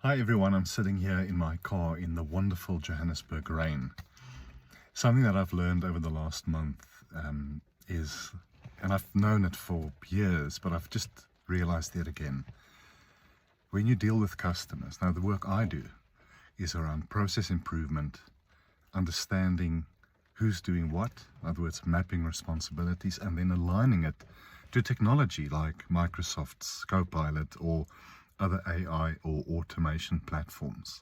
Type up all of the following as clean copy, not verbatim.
Hi everyone, I'm sitting here in my car in the wonderful Johannesburg rain. Something that I've learned over the last month is, and I've known it for years, but I've just realized it again. When you deal with customers, now the work I do is around process improvement, understanding who's doing what, in other words, mapping responsibilities, and then aligning it to technology like Microsoft's Copilot or other AI or automation platforms.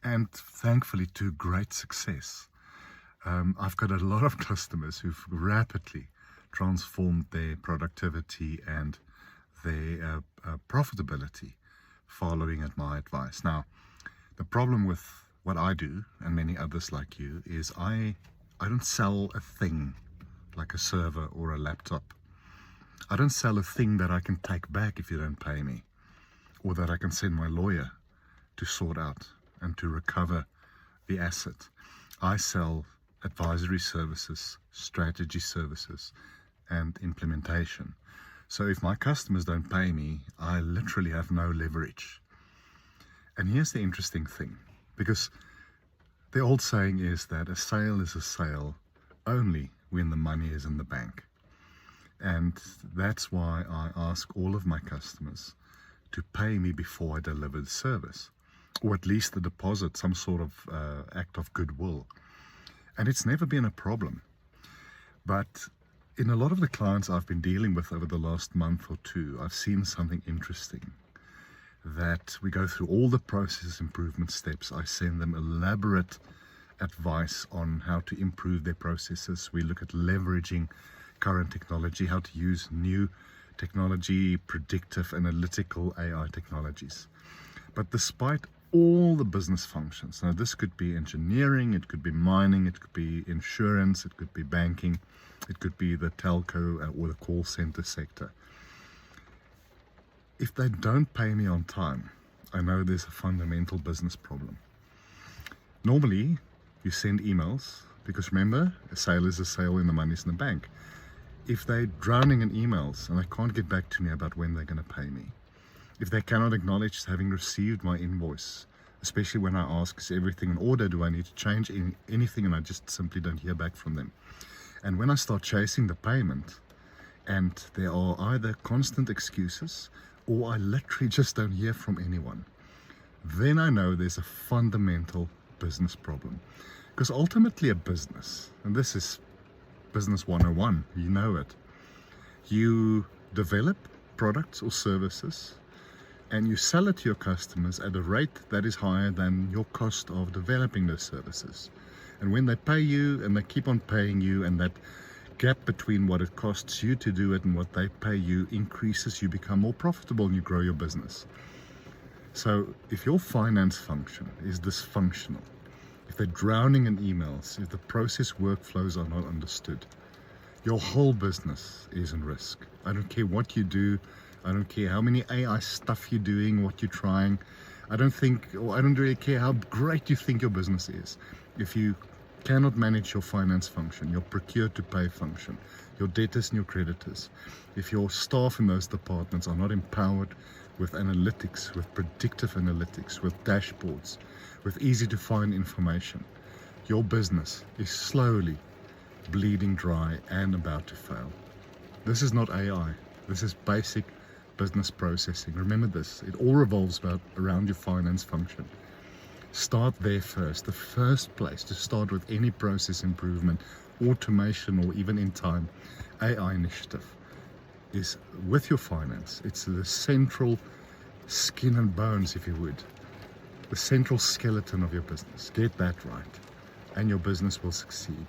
And thankfully to great success. I've got a lot of customers who've rapidly transformed their productivity and their profitability following at my advice. Now, the problem with what I do and many others like you is I don't sell a thing like a server or a laptop. I don't sell a thing that I can take back if you don't pay me, or that I can send my lawyer to sort out and to recover the asset. I sell advisory services, strategy services, and implementation. So if my customers don't pay me, I literally have no leverage. And here's the interesting thing, because the old saying is that a sale is a sale only when the money is in the bank. And that's why I ask all of my customers to pay me before I deliver the service, or at least a deposit, some sort of act of goodwill. And it's never been a problem. But in a lot of the clients I've been dealing with over the last month or two, I've seen something interesting. That we go through all the process improvement steps. I send them elaborate advice on how to improve their processes. We look at leveraging current technology, how to use new technology, predictive, analytical AI technologies. But despite all the business functions, now this could be engineering, it could be mining, it could be insurance, it could be banking, it could be the telco or the call center sector. If they don't pay me on time, I know there's a fundamental business problem. Normally, you send emails, because remember, a sale is a sale when the money's in the bank. If they're drowning in emails and they can't get back to me about when they're going to pay me, if they cannot acknowledge having received my invoice, especially when I ask, is everything in order, do I need to change anything, and I just simply don't hear back from them. And when I start chasing the payment and there are either constant excuses or I literally just don't hear from anyone, then I know there's a fundamental business problem. Because ultimately a business, and this is Business 101, you know it. You develop products or services and you sell it to your customers at a rate that is higher than your cost of developing those services. And when they pay you and they keep on paying you, and that gap between what it costs you to do it and what they pay you increases, you become more profitable and you grow your business. So if your finance function is dysfunctional, if they're drowning in emails, if the process workflows are not understood, your whole business is in risk. I don't care what you do. I don't care how many AI stuff you're doing, what you're trying. I don't really care how great you think your business is. If you cannot manage your finance function, your procure-to-pay function, your debtors and your creditors, if your staff in those departments are not empowered with analytics, with predictive analytics, with dashboards, with easy to find information, your business is slowly bleeding dry and about to fail. This is not AI. This is basic business processing. Remember this, it all revolves around your finance function. Start there first. The first place to start with any process improvement, automation, or even in time AI initiative is with your finance. It's the central skin and bones, if you would, the central skeleton of your business. Get that right and your business will succeed.